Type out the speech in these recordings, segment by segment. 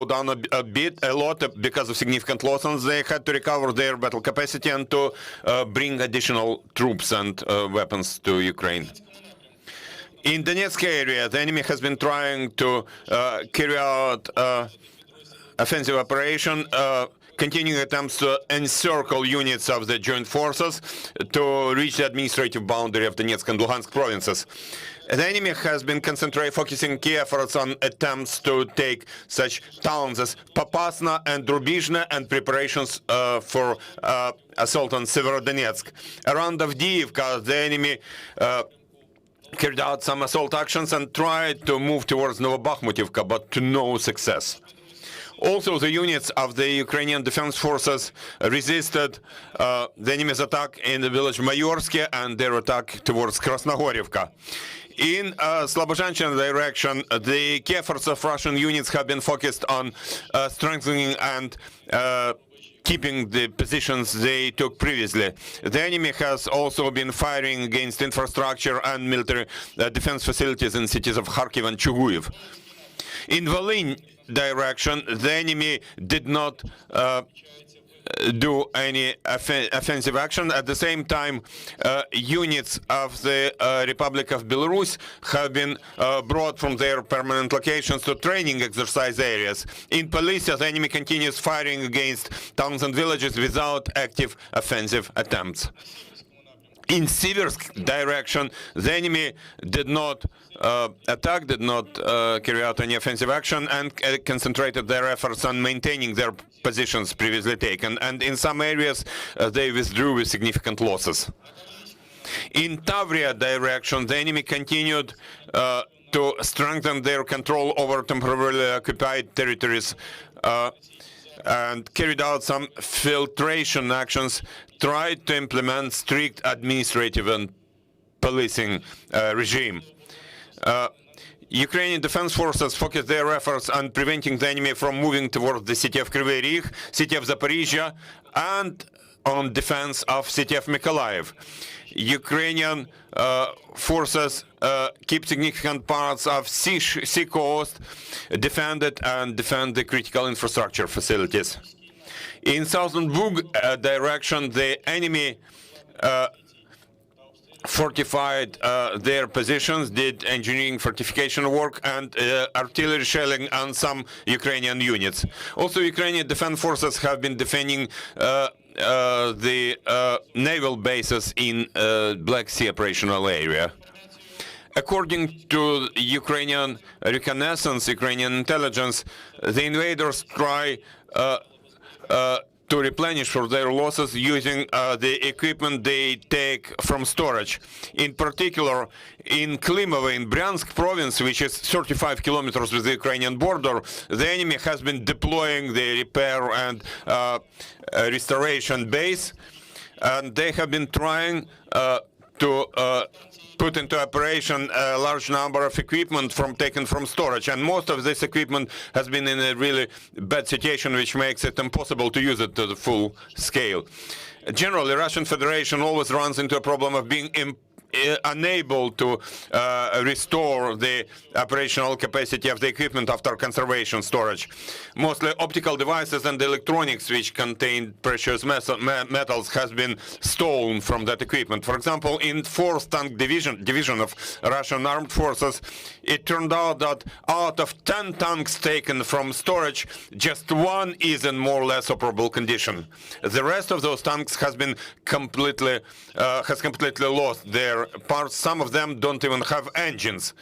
down a lot because of significant losses. They had to recover their battle capacity and to bring additional troops and weapons to Ukraine. In Donetsk area, the enemy has been trying to carry out offensive operation, continuing attempts to encircle units of the joint forces to reach the administrative boundary of Donetsk and Luhansk provinces. The enemy has been focusing key efforts on attempts to take such towns as Popasna and Rubizhne and preparations for assault on Severodonetsk. Around Avdiivka, the enemy carried out some assault actions and tried to move towards Novobakhmutivka, but to no success. Also, the units of the Ukrainian defense forces resisted the enemy's attack in the village Mayorsky and their attack towards Krasnogorivka. In Slobozhanщина direction, the key efforts of Russian units have been focused on strengthening and keeping the positions they took previously. The enemy has also been firing against infrastructure and military defense facilities in cities of Kharkiv and Chuguyev. In Volyn direction, the enemy did not do any offensive action. At the same time, units of the Republic of Belarus have been brought from their permanent locations to training exercise areas. In Polisia, the enemy continues firing against towns and villages without active offensive attempts. In Siversk direction, the enemy did not attack, did not carry out any offensive action, and concentrated their efforts on maintaining their positions previously taken. And in some areas, they withdrew with significant losses. In Tavria direction, the enemy continued to strengthen their control over temporarily occupied territories and carried out some filtration actions, tried to implement strict administrative and policing regime. Ukrainian defense forces focused their efforts on preventing the enemy from moving towards the city of Kryvyi Rih, city of Zaporizhia, and on defense of city of Mykolaiv. Ukrainian forces keep significant parts of sea coast defended and defend the critical infrastructure facilities. In southern Bug direction, the enemy fortified their positions, did engineering fortification work and artillery shelling on some Ukrainian units. Also, Ukrainian defense forces have been defending the naval bases in Black Sea operational area. According to Ukrainian reconnaissance, Ukrainian intelligence, the invaders try to replenish for their losses using the equipment they take from storage. In particular, in Klimovo, in Bryansk province, which is 35 kilometers with the Ukrainian border, the enemy has been deploying the repair and restoration base, and they have been trying to put into operation a large number of equipment taken from storage, and most of this equipment has been in a really bad situation, which makes it impossible to use it to the full scale. Generally, Russian Federation always runs into a problem of being unable to restore the operational capacity of the equipment after conservation storage. Mostly optical devices and electronics which contain precious metals has been stolen from that equipment. For example, in 4th Tank Division of Russian Armed Forces, it turned out that out of 10 tanks taken from storage, just one is in more or less operable condition. The rest of those tanks has been completely lost their parts. Some of them don't even have engines.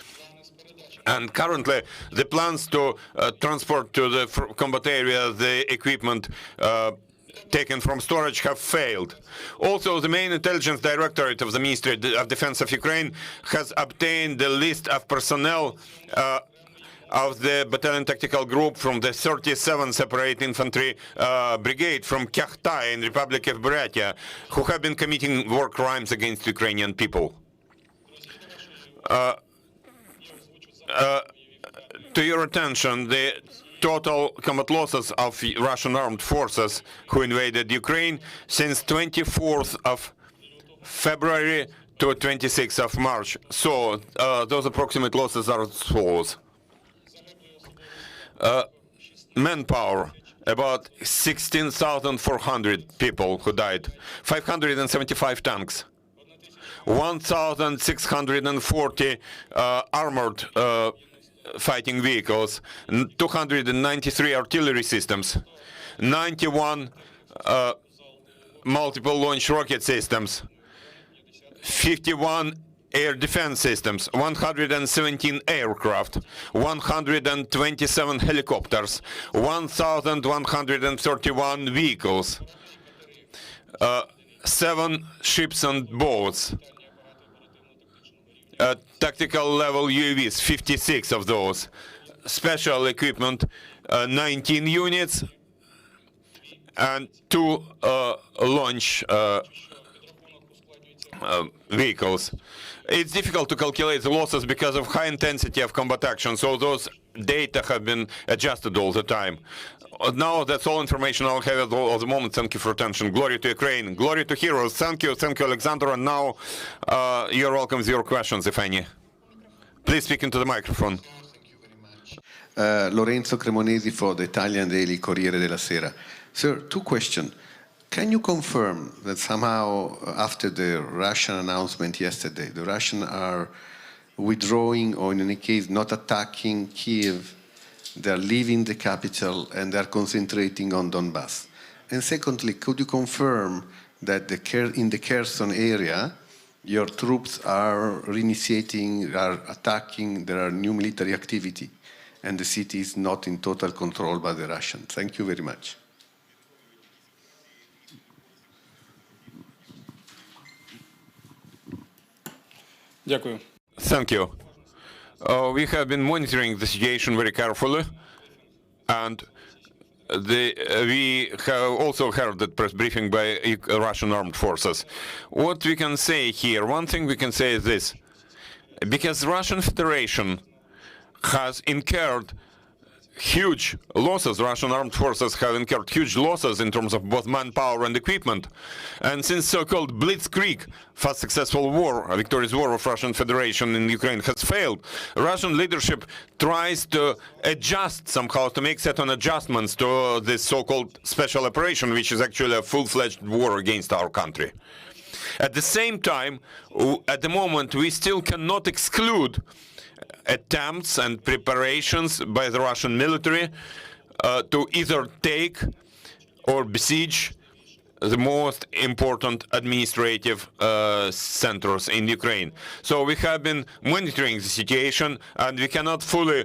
And currently, the plans to transport to the combat area the equipment taken from storage have failed. Also, the main intelligence directorate of the Ministry of Defense of Ukraine has obtained the list of personnel of the battalion tactical group from the 37th Separate Infantry Brigade from Kyakhta in Republic of Buryatia, who have been committing war crimes against Ukrainian people. To your attention, the total combat losses of Russian armed forces who invaded Ukraine since 24th of February to 26th of March. So those approximate losses are as follows. manpower, about 16,400 people who died, 575 tanks, 1,640 armored fighting vehicles, 293 artillery systems, 91 multiple launch rocket systems, 51 air defense systems, 117 aircraft, 127 helicopters, 1,131 vehicles, 7 ships and boats, tactical level UAVs, 56 of those, special equipment, 19 units, and 2 launch vehicles. It's difficult to calculate the losses because of high intensity of combat action, so those data have been adjusted all the time. Now that's all information I'll have at all the moment. Thank you for attention. Glory to Ukraine. Glory to heroes. Thank you, Oleksandr. And now you're welcome with your questions, if any. Please speak into the microphone. Lorenzo Cremonesi for the Italian daily Corriere della Sera. Sir, 2 questions. Can you confirm that somehow, after the Russian announcement yesterday, the Russians are withdrawing, or in any case not attacking Kiev, they're leaving the capital and they're concentrating on Donbass? And secondly, could you confirm that in the Kherson area, your troops are reinitiating, are attacking, there are new military activity, and the city is not in total control by the Russians? Thank you very much. Thank you. We have been monitoring the situation very carefully, and we have also heard that press briefing by Russian armed forces. What we can say here, one thing we can say is this: because the Russian Federation has incurred huge losses, Russian armed forces have incurred huge losses in terms of both manpower and equipment. And since so-called Blitzkrieg, fast successful war, a victorious war of Russian Federation in Ukraine has failed, Russian leadership tries to adjust somehow, to make certain adjustments to this so-called special operation, which is actually a full-fledged war against our country. At the same time, at the moment, we still cannot exclude attempts and preparations by the Russian military to either take or besiege the most important administrative centers in Ukraine. So we have been monitoring the situation, and we cannot fully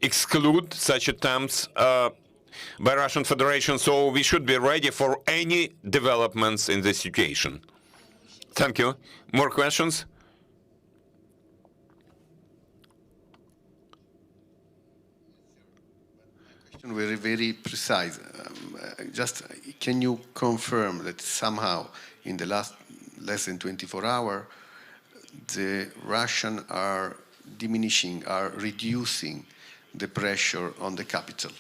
exclude such attempts by Russian Federation, so we should be ready for any developments in this situation. Thank you. More questions? Very, very precise. Just can you confirm that somehow in the last less than 24 hours, the Russians are diminishing, are reducing the pressure on the capital,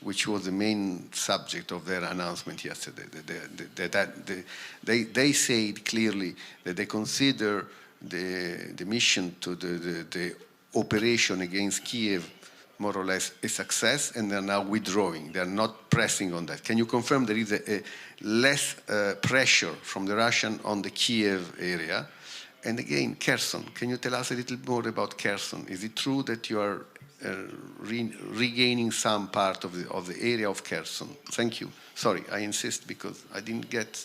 which was the main subject of their announcement yesterday? They said clearly that they consider the mission to the operation against Kiev more or less a success, and they're now withdrawing. They're not pressing on that. Can you confirm there is a less pressure from the Russian on the Kiev area? And again, Kherson, can you tell us a little more about Kherson? Is it true that you are regaining some part of the area of Kherson? Thank you. Sorry, I insist because I didn't get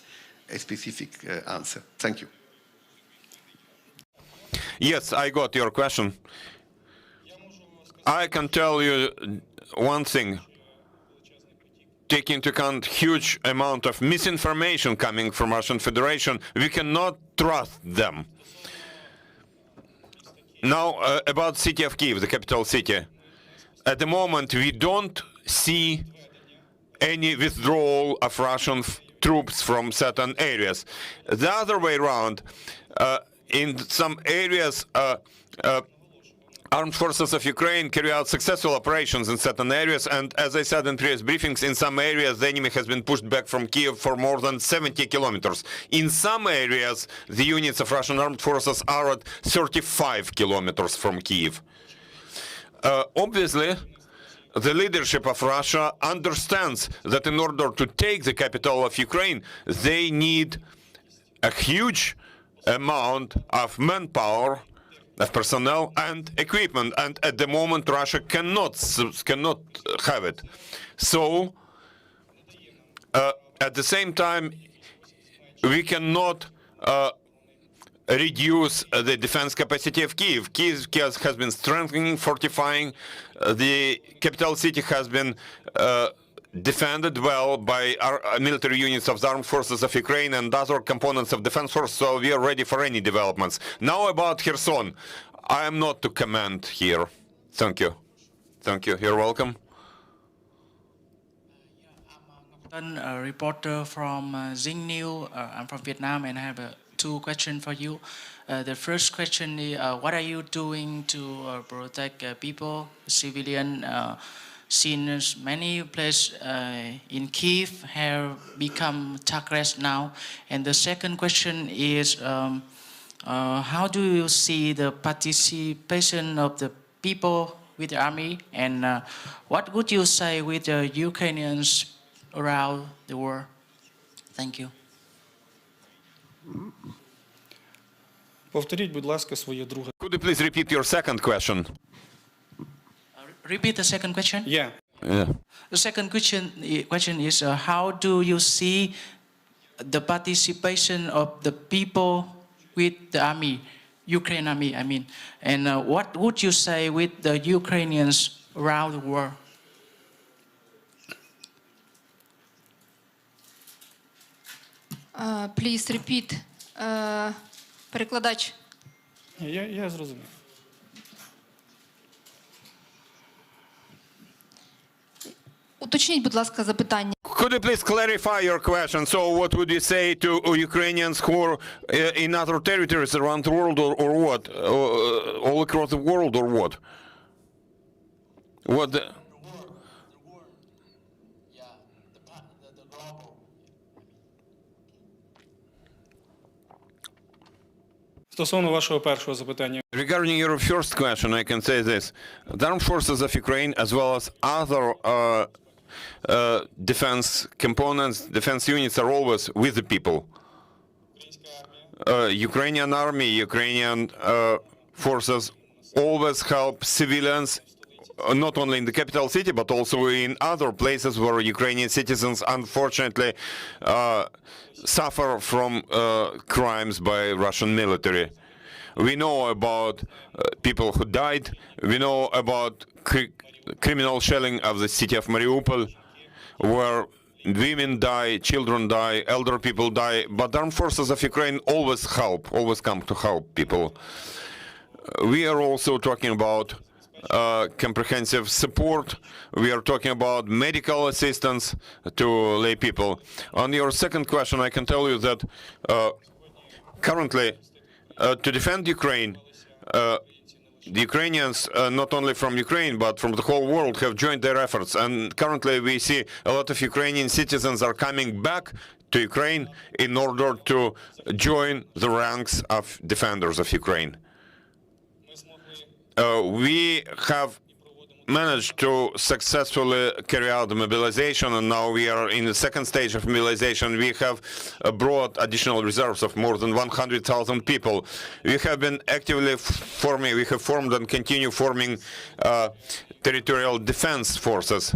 a specific answer. Thank you. Yes, I got your question. I can tell you one thing. Take into account huge amount of misinformation coming from Russian Federation. We cannot trust them. Now, about city of Kiev, the capital city. At the moment, we don't see any withdrawal of Russian troops from certain areas. The other way around, in some areas, armed forces of Ukraine carry out successful operations in certain areas, and as I said in previous briefings, in some areas the enemy has been pushed back from Kiev for more than 70 kilometers. In some areas, the units of Russian armed forces are at 35 kilometers from Kiev. Obviously, the leadership of Russia understands that in order to take the capital of Ukraine, they need a huge amount of manpower, of personnel and equipment, and at the moment Russia cannot have it. So at the same time, we cannot reduce the defense capacity of Kiev. Kiev has been strengthening, fortifying. The capital city has been defended well by our military units of the armed forces of Ukraine and other components of defense force, so we are ready for any developments. Now about Kherson. I am not to comment here. Thank you. Thank you. You're welcome. I'm a reporter from Zing News. I'm from Vietnam, and I have two questions for you. The first question is, what are you doing to protect people, civilian, since many places in Kiev have become targets now? And the second question is, how do you see the participation of the people with the army, and what would you say with the Ukrainians around the world? Thank you. Повторіть, будь ласка, своє друге. Could you please repeat your second question? Repeat the second question. Yeah. The second question is, how do you see the participation of the people with the army, Ukraine army, I mean, and what would you say with the Ukrainians around the world? Please repeat. Перекладач. Я зрозумів. Уточніть, будь ласка, запитання. Could you please clarify your question? So what would you say to Ukrainians who are in other territories around the world, or what? All across the world, or what? What? Стосовно вашого першого запитання. Regarding your first question, I can say this. The armed forces of Ukraine, as well as other defense components, defense units, are always with the people. Ukrainian army, Ukrainian forces always help civilians, not only in the capital city, but also in other places where Ukrainian citizens, unfortunately, suffer from crimes by Russian military. We know about people who died. We know about criminal shelling of the city of Mariupol, where women die, children die, elder people die. But the armed forces of Ukraine always help, always come to help people. We are also talking about comprehensive support. We are talking about medical assistance to lay people. On your second question, I can tell you that currently, to defend Ukraine, the Ukrainians, not only from Ukraine, but from the whole world, have joined their efforts. And currently we see a lot of Ukrainian citizens are coming back to Ukraine in order to join the ranks of defenders of Ukraine. We have managed to successfully carry out the mobilization, and now we are in the second stage of mobilization. We have brought additional reserves of more than 100,000 people. We have been actively forming, we have formed and continue forming territorial defense forces.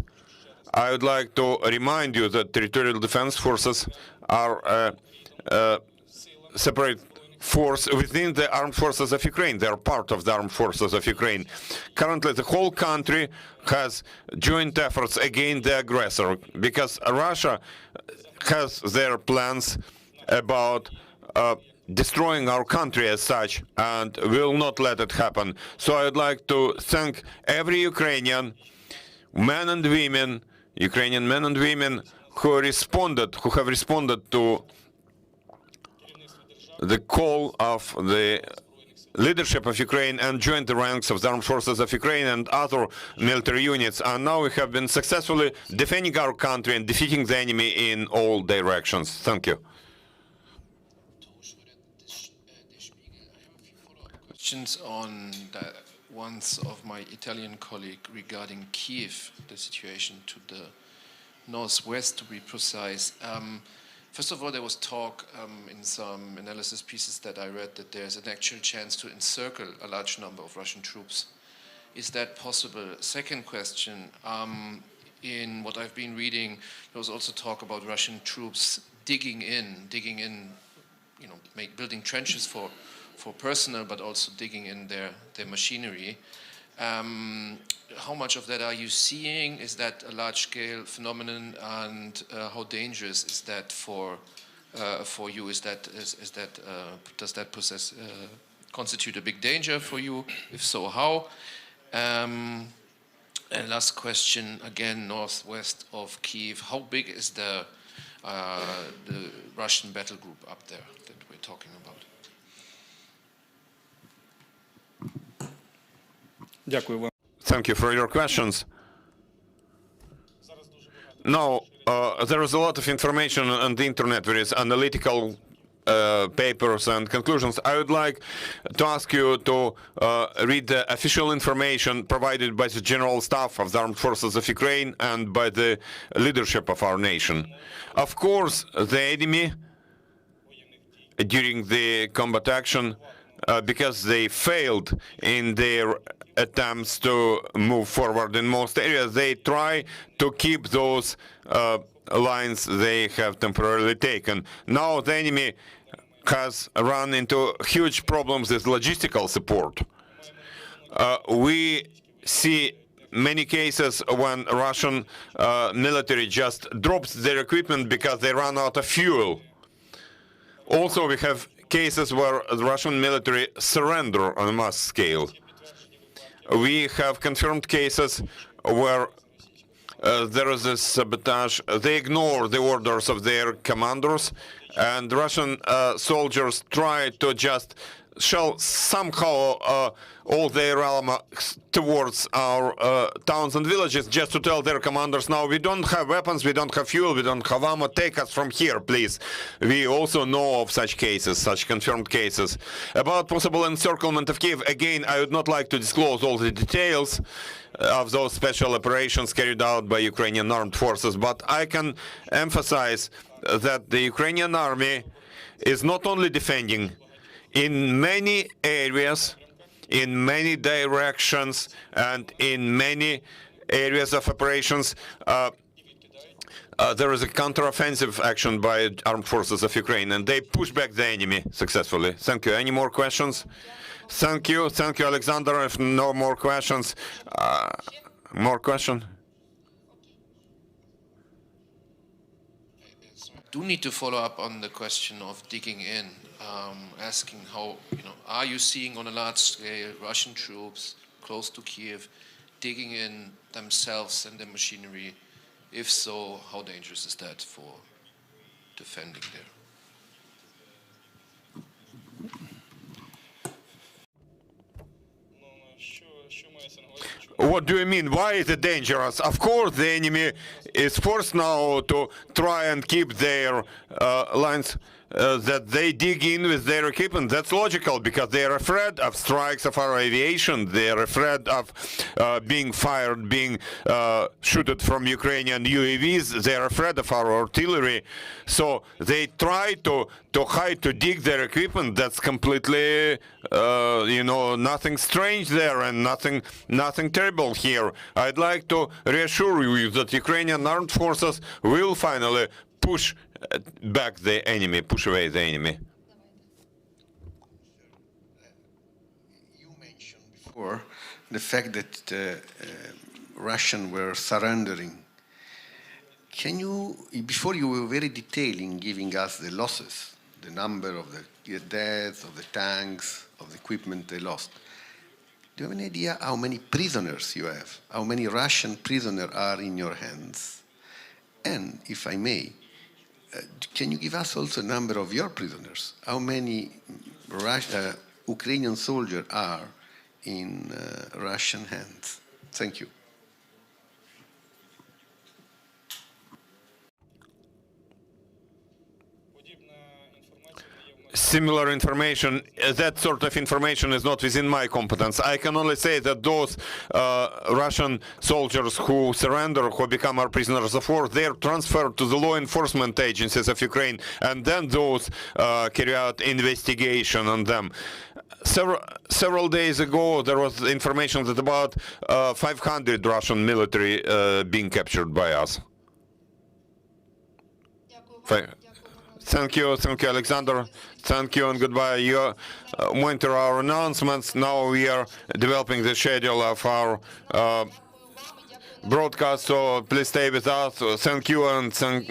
I would like to remind you that territorial defense forces are a separate force within the armed forces of Ukraine. They are part of the armed forces of Ukraine. Currently, the whole country has joint efforts against the aggressor, because Russia has their plans about destroying our country as such, and will not let it happen. So I would like to thank every Ukrainian men and women, Ukrainian men and women who have responded to the call of the leadership of Ukraine and joined the ranks of the armed forces of Ukraine and other military units. And now we have been successfully defending our country and defeating the enemy in all directions. Thank you. Questions on once of my Italian colleague regarding Kiev, the situation to the northwest, to be precise. First of all, there was talk in some analysis pieces that I read that there's an actual chance to encircle a large number of Russian troops. Is that possible? Second question, in what I've been reading, there was also talk about Russian troops digging in, you know, building trenches for personnel, but also digging in their machinery. How much of that are you seeing? Is that a large-scale phenomenon, and how dangerous is that for you? Does that constitute a big danger for you? If so, how? And last question, again, northwest of Kyiv. How big is the Russian battle group up there that we're talking about? Дякую вам. Thank you for your questions. Now, there is a lot of information on the internet, various analytical papers and conclusions. I would like to ask you to read the official information provided by the General Staff of the Armed Forces of Ukraine and by the leadership of our nation. Of course, the enemy, during the combat action, because they failed in their attempts to move forward in most areas, they try to keep those lines they have temporarily taken. Now the enemy has run into huge problems with logistical support. We see many cases when Russian military just drops their equipment because they run out of fuel. Also, we have cases where the Russian military surrender on a mass scale. We have confirmed cases where there is a sabotage. They ignore the orders of their commanders, and Russian soldiers try to just shell somehow all their armor towards our towns and villages, just to tell their commanders, now we don't have weapons, we don't have fuel, we don't have armor, take us from here, please. We also know of such cases, such confirmed cases. About possible encirclement of Kiev, again, I would not like to disclose all the details of those special operations carried out by Ukrainian armed forces, but I can emphasize that the Ukrainian army is not only defending in many areas, in many directions, and in many areas of operations. There is a counteroffensive action by armed forces of Ukraine, and they push back the enemy successfully. Thank you. Any more questions? Thank you, Oleksandr. If no more questions, more question? Do need to follow up on the question of digging in, asking how, are you seeing on a large scale Russian troops close to Kiev digging in themselves and their machinery? If so, how dangerous is that for defending there? What do you mean? Why is it dangerous? Of course, the enemy is forced now to try and keep their lines that they dig in with their equipment. That's logical, because they are afraid of strikes of our aviation. They are afraid of being fired, being shooted from Ukrainian UAVs. They are afraid of our artillery. So they try to hide, to dig their equipment. That's completely, nothing strange there, and nothing terrible here. I'd like to reassure you that Ukrainian armed forces will finally push back the enemy, push away the enemy. You mentioned before the fact that Russians were surrendering. Can you, before you were very detailed in giving us the losses, the number of the deaths, of the tanks, of the equipment they lost. Do you have any idea how many prisoners you have? How many Russian prisoners are in your hands? And, if I may, can you give us also a number of your prisoners? How many Ukrainian soldiers are in Russian hands? Thank you. similar information. That sort of information is not within my competence. I can only say that those Russian soldiers who surrender, who become our prisoners of war, they are transferred to the law enforcement agencies of Ukraine, and then those carry out investigation on them. Several days ago, there was information that about 500 Russian military being captured by us. Thank you, Alexander. Thank you and goodbye. You monitor our announcements. Now we are developing the schedule of our broadcast, so please stay with us. Thank you and thank